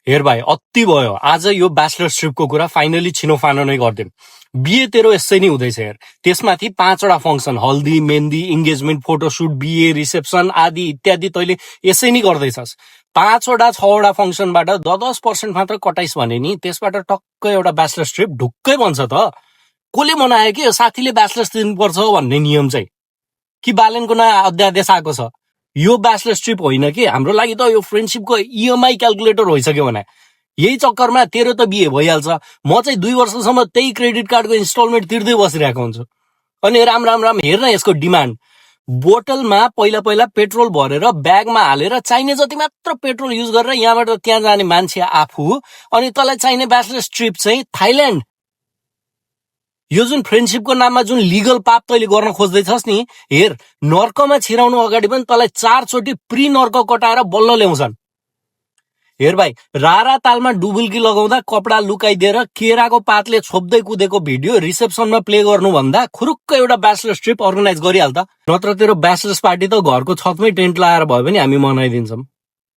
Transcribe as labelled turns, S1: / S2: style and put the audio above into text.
S1: हेर भाइ अति भयो आज यो ब्याचलर्स ट्रिपको कुरा फाइनली छिनोफानो नै गरिदिउँ। बिहे तेरो यसै नै हुँदैछ हेर। त्यसमाथि 5वटा फङ्सन, हल्दी, मेहन्दी, इङ्गेजमेन्ट, फोटोसुट, बिहे, रिसेप्सन आदि इत्यादि तैँले यसै नै गर्दैछस्। 5वटा 6वटा फङ्सनबाट 10% मात्र कटाइस् भने नि त्यसबाट टक्क एउटा ब्याचलर्स ट्रिप ढुक्कै बन्छ त। कसले बनायो कि साथीले ब्याचलर्स दिनुपर्छ भन्ने नियम चाहिँ, कि बालेनको नयाँ अध्यादेश आएको छ? यो ब्याचलर्स ट्रिप होइन कि हाम्रो लागि त यो फ्रेन्डसिपको इएमआई क्यालकुलेटर भइसक्यो भने। यही चक्करमा तेरो त बिहे भइहाल्छ, म चाहिँ 2 वर्षसम्म त्यही क्रेडिट कार्डको इन्स्टलमेन्ट तिर्दै बसिरहेको हुन्छु। अनि राम राम राम हेर्न यसको डिमान्ड। बोतलमा पहिला पहिला पेट्रोल भरेर ब्यागमा हालेर चाहिने जति मात्र पेट्रोल युज गरेर यहाँबाट त्यहाँ जाने मान्छे आफू, अनि तँलाई चाहिने ब्याचलर्स ट्रिप चाहिँ थाइल्यान्ड। यो जुन फ्रेन्डसिपको नाममा जुन लिगल पाप तैँले गर्न खोज्दैछस् नि, हेर नर्कमा छिराउनु अगाडि पनि तँलाई 4 चोटि प्री नर्क कटाएर बल्ल ल्याउँछन्। हेर भाइ, रारा तालमा डुबुल्की लगाउँदा कपडा लुकाइदिएर केराको पातले छोप्दै कुदेको भिडियो रिसेप्सनमा प्ले गर्नुभन्दा खुरुक्क एउटा ब्याचलर्स ट्रिप अर्गनाइज गरिहाल त। नत्र तेरो ब्याचलर्स पार्टी त घरको छतमै टेन्ट लगाएर भए पनि हामी मनाइदिन्छौँ।